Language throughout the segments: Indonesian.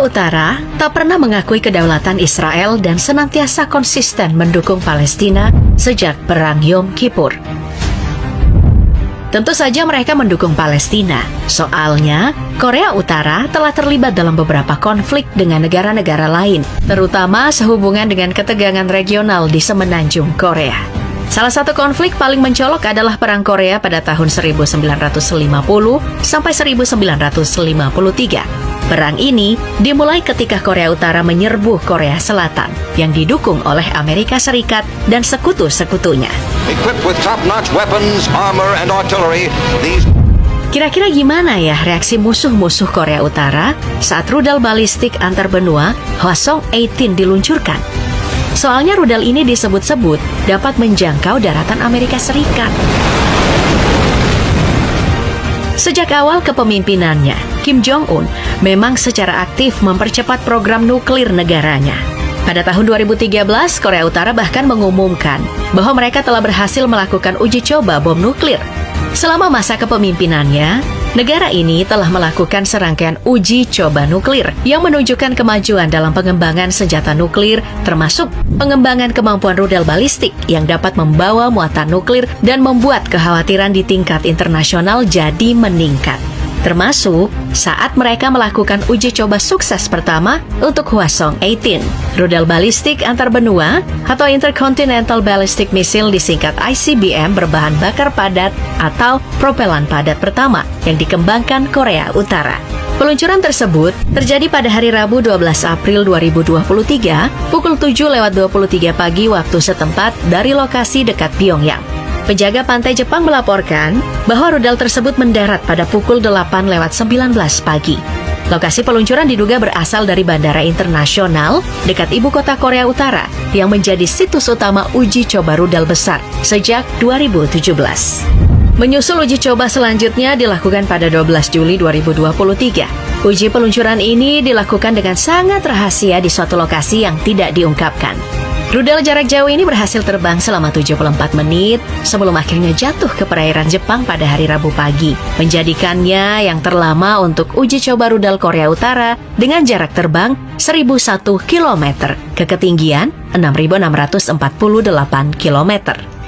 Utara tak pernah mengakui kedaulatan Israel dan senantiasa konsisten mendukung Palestina sejak Perang Yom Kippur. Tentu saja mereka mendukung Palestina, soalnya Korea Utara telah terlibat dalam beberapa konflik dengan negara-negara lain, terutama sehubungan dengan ketegangan regional di semenanjung Korea. Salah satu konflik paling mencolok adalah Perang Korea pada tahun 1950 sampai 1953. Perang ini dimulai ketika Korea Utara menyerbu Korea Selatan yang didukung oleh Amerika Serikat dan sekutu-sekutunya. Kira-kira gimana ya reaksi musuh-musuh Korea Utara saat rudal balistik antar benua Hwasong-18 diluncurkan? Soalnya rudal ini disebut-sebut dapat menjangkau daratan Amerika Serikat. Sejak awal kepemimpinannya, Kim Jong-un memang secara aktif mempercepat program nuklir negaranya. Pada tahun 2013, Korea Utara bahkan mengumumkan bahwa mereka telah berhasil melakukan uji coba bom nuklir. Selama masa kepemimpinannya, negara ini telah melakukan serangkaian uji coba nuklir yang menunjukkan kemajuan dalam pengembangan senjata nuklir, termasuk pengembangan kemampuan rudal balistik yang dapat membawa muatan nuklir dan membuat kekhawatiran di tingkat internasional jadi meningkat. Termasuk saat mereka melakukan uji coba sukses pertama untuk Hwasong-18, rudal balistik antar benua atau Intercontinental Ballistic Missile disingkat ICBM berbahan bakar padat atau propelan padat pertama yang dikembangkan Korea Utara. Peluncuran tersebut terjadi pada hari Rabu 12 April 2023 pukul 7:23 pagi waktu setempat dari lokasi dekat Pyongyang. Penjaga pantai Jepang melaporkan bahwa rudal tersebut mendarat pada pukul 8:19 pagi. Lokasi peluncuran diduga berasal dari bandara internasional dekat ibu kota Korea Utara yang menjadi situs utama uji coba rudal besar sejak 2017. Menyusul uji coba selanjutnya dilakukan pada 12 Juli 2023. Uji peluncuran ini dilakukan dengan sangat rahasia di suatu lokasi yang tidak diungkapkan. Rudal jarak jauh ini berhasil terbang selama 74 menit sebelum akhirnya jatuh ke perairan Jepang pada hari Rabu pagi, menjadikannya yang terlama untuk uji coba rudal Korea Utara dengan jarak terbang 1.001 km ke ketinggian 6.648 km.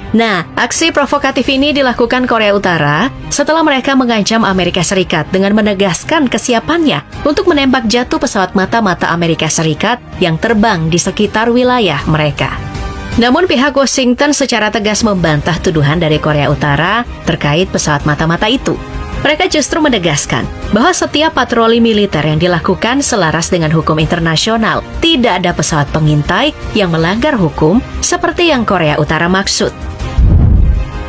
Nah, aksi provokatif ini dilakukan Korea Utara setelah mereka mengancam Amerika Serikat dengan menegaskan kesiapannya untuk menembak jatuh pesawat mata-mata Amerika Serikat yang terbang di sekitar wilayah mereka. Namun pihak Washington secara tegas membantah tuduhan dari Korea Utara terkait pesawat mata-mata itu. Mereka justru menegaskan bahwa setiap patroli militer yang dilakukan selaras dengan hukum internasional, tidak ada pesawat pengintai yang melanggar hukum seperti yang Korea Utara maksud.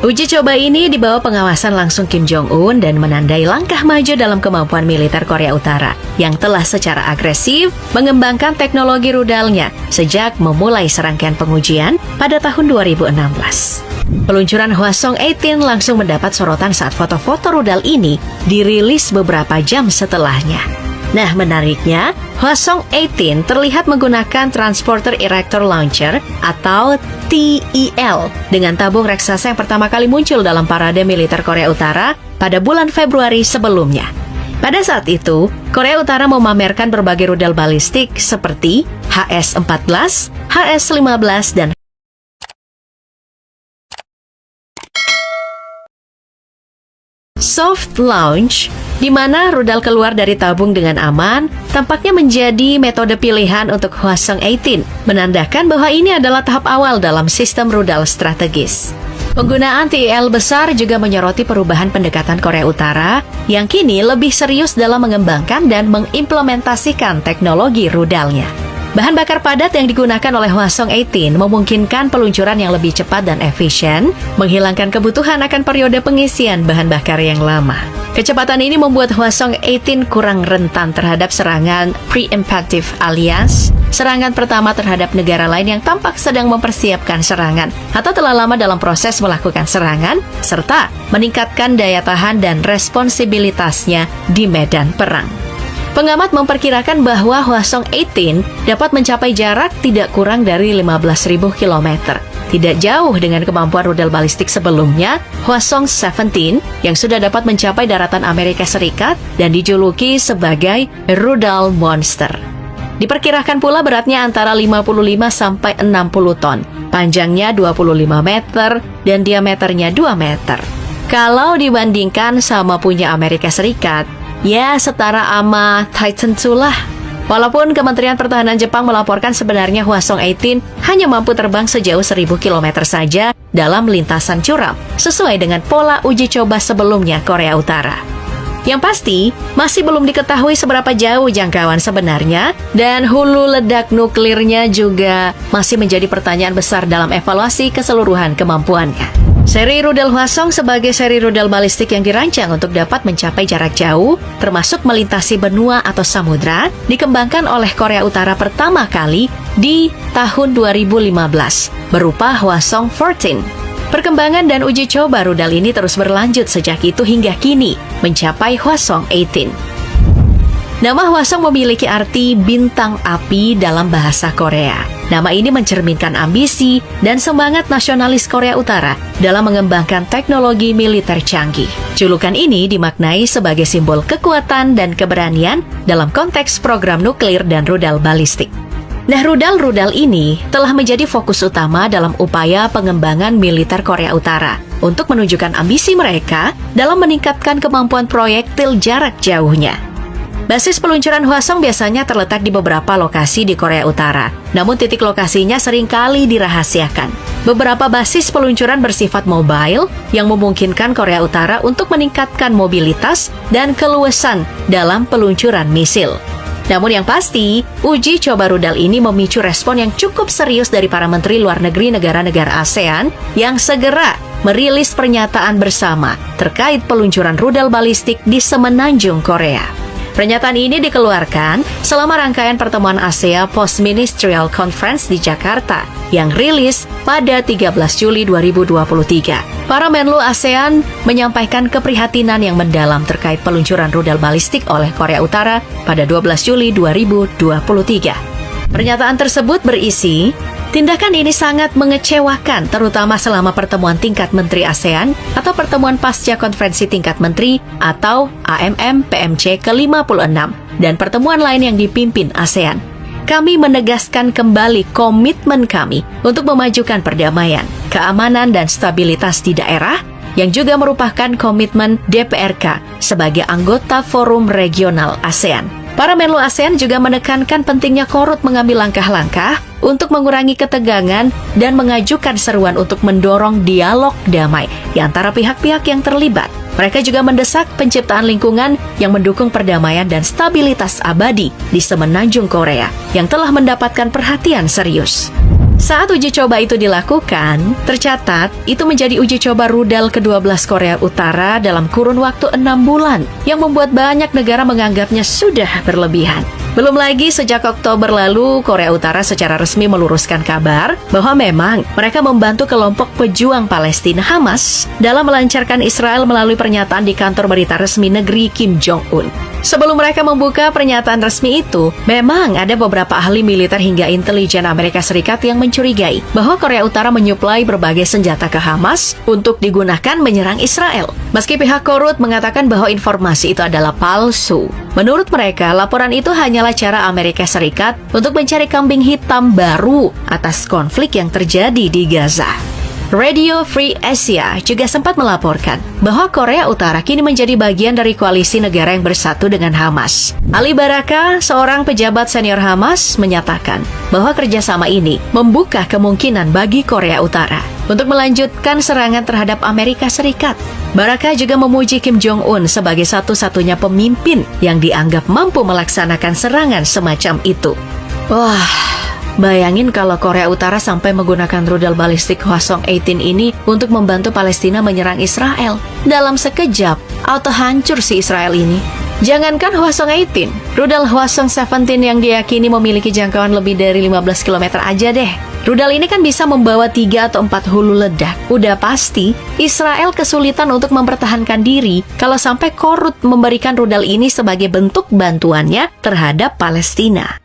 Uji coba ini di bawah pengawasan langsung Kim Jong-un dan menandai langkah maju dalam kemampuan militer Korea Utara yang telah secara agresif mengembangkan teknologi rudalnya sejak memulai serangkaian pengujian pada tahun 2016. Peluncuran Hwasong-18 langsung mendapat sorotan saat foto-foto rudal ini dirilis beberapa jam setelahnya. Nah, menariknya, Hwasong-18 terlihat menggunakan Transporter Erector Launcher atau TEL dengan tabung raksasa yang pertama kali muncul dalam parade militer Korea Utara pada bulan Februari sebelumnya. Pada saat itu, Korea Utara memamerkan berbagai rudal balistik seperti HS-14, HS-15, dan soft launch, di mana rudal keluar dari tabung dengan aman, tampaknya menjadi metode pilihan untuk Hwasong-18, menandakan bahwa ini adalah tahap awal dalam sistem rudal strategis. Penggunaan TEL besar juga menyoroti perubahan pendekatan Korea Utara yang kini lebih serius dalam mengembangkan dan mengimplementasikan teknologi rudalnya. Bahan bakar padat yang digunakan oleh Hwasong-18 memungkinkan peluncuran yang lebih cepat dan efisien, menghilangkan kebutuhan akan periode pengisian bahan bakar yang lama. Kecepatan ini membuat Hwasong-18 kurang rentan terhadap serangan preemptive alias, serangan pertama terhadap negara lain yang tampak sedang mempersiapkan serangan atau telah lama dalam proses melakukan serangan, serta meningkatkan daya tahan dan responsibilitasnya di medan perang. Pengamat memperkirakan bahwa Hwasong-18 dapat mencapai jarak tidak kurang dari 15.000 km. Tidak jauh dengan kemampuan rudal balistik sebelumnya, Hwasong-17 yang sudah dapat mencapai daratan Amerika Serikat dan dijuluki sebagai rudal monster. Diperkirakan pula beratnya antara 55 sampai 60 ton, panjangnya 25 meter, dan diameternya 2 meter. Kalau dibandingkan sama punya Amerika Serikat, ya setara sama Titan II lah. Walaupun Kementerian Pertahanan Jepang melaporkan sebenarnya Hwasong-18 hanya mampu terbang sejauh 1000 km saja dalam lintasan curam, sesuai dengan pola uji coba sebelumnya Korea Utara. Yang pasti, masih belum diketahui seberapa jauh jangkauan sebenarnya, dan hulu ledak nuklirnya juga masih menjadi pertanyaan besar dalam evaluasi keseluruhan kemampuannya. Seri rudal Hwasong sebagai seri rudal balistik yang dirancang untuk dapat mencapai jarak jauh, termasuk melintasi benua atau samudra, dikembangkan oleh Korea Utara pertama kali di tahun 2015, berupa Hwasong-14. Perkembangan dan uji coba rudal ini terus berlanjut sejak itu hingga kini, mencapai Hwasong-18. Nama Hwasong memiliki arti bintang api dalam bahasa Korea. Nama ini mencerminkan ambisi dan semangat nasionalis Korea Utara dalam mengembangkan teknologi militer canggih. Julukan ini dimaknai sebagai simbol kekuatan dan keberanian dalam konteks program nuklir dan rudal balistik. Nah, rudal-rudal ini telah menjadi fokus utama dalam upaya pengembangan militer Korea Utara untuk menunjukkan ambisi mereka dalam meningkatkan kemampuan proyektil jarak jauhnya. Basis peluncuran Hwasong biasanya terletak di beberapa lokasi di Korea Utara, namun titik lokasinya seringkali dirahasiakan. Beberapa basis peluncuran bersifat mobile yang memungkinkan Korea Utara untuk meningkatkan mobilitas dan keluasan dalam peluncuran misil. Namun yang pasti, uji coba rudal ini memicu respon yang cukup serius dari para menteri luar negeri negara-negara ASEAN yang segera merilis pernyataan bersama terkait peluncuran rudal balistik di semenanjung Korea. Pernyataan ini dikeluarkan selama rangkaian pertemuan ASEA Post-Ministerial Conference di Jakarta yang rilis pada 13 Juli 2023. Para Menlu ASEAN menyampaikan keprihatinan yang mendalam terkait peluncuran rudal balistik oleh Korea Utara pada 12 Juli 2023. Pernyataan tersebut berisi, tindakan ini sangat mengecewakan, terutama selama pertemuan tingkat menteri ASEAN atau pertemuan pasca konferensi tingkat menteri atau AMM-PMC ke-56 dan pertemuan lain yang dipimpin ASEAN. Kami menegaskan kembali komitmen kami untuk memajukan perdamaian, keamanan, dan stabilitas di daerah, yang juga merupakan komitmen DPRK sebagai anggota Forum Regional ASEAN. Para Menlu ASEAN juga menekankan pentingnya Korut mengambil langkah-langkah untuk mengurangi ketegangan dan mengajukan seruan untuk mendorong dialog damai di antara pihak-pihak yang terlibat. Mereka juga mendesak penciptaan lingkungan yang mendukung perdamaian dan stabilitas abadi di semenanjung Korea yang telah mendapatkan perhatian serius. Saat uji coba itu dilakukan, tercatat itu menjadi uji coba rudal ke-12 Korea Utara dalam kurun waktu 6 bulan, yang membuat banyak negara menganggapnya sudah berlebihan. Belum lagi sejak Oktober lalu, Korea Utara secara resmi meluruskan kabar bahwa memang mereka membantu kelompok pejuang Palestina Hamas dalam melancarkan Israel melalui pernyataan di kantor berita resmi negeri Kim Jong-un. Sebelum mereka membuka pernyataan resmi itu, memang ada beberapa ahli militer hingga intelijen Amerika Serikat yang mencurigai bahwa Korea Utara menyuplai berbagai senjata ke Hamas untuk digunakan menyerang Israel. Meski pihak Korut mengatakan bahwa informasi itu adalah palsu. Menurut mereka, laporan itu hanyalah cara Amerika Serikat untuk mencari kambing hitam baru atas konflik yang terjadi di Gaza. Radio Free Asia juga sempat melaporkan bahwa Korea Utara kini menjadi bagian dari koalisi negara yang bersatu dengan Hamas. Ali Baraka, seorang pejabat senior Hamas, menyatakan bahwa kerjasama ini membuka kemungkinan bagi Korea Utara untuk melanjutkan serangan terhadap Amerika Serikat. Baraka juga memuji Kim Jong-un sebagai satu-satunya pemimpin yang dianggap mampu melaksanakan serangan semacam itu. Wah, bayangin kalau Korea Utara sampai menggunakan rudal balistik Hwasong-18 ini untuk membantu Palestina menyerang Israel. Dalam sekejap, auto hancur si Israel ini. Jangankan Hwasong-18, rudal Hwasong-17 yang diyakini memiliki jangkauan lebih dari 15 km aja deh. Rudal ini kan bisa membawa 3 atau 4 hulu ledak. Udah pasti, Israel kesulitan untuk mempertahankan diri kalau sampai Korut memberikan rudal ini sebagai bentuk bantuannya terhadap Palestina.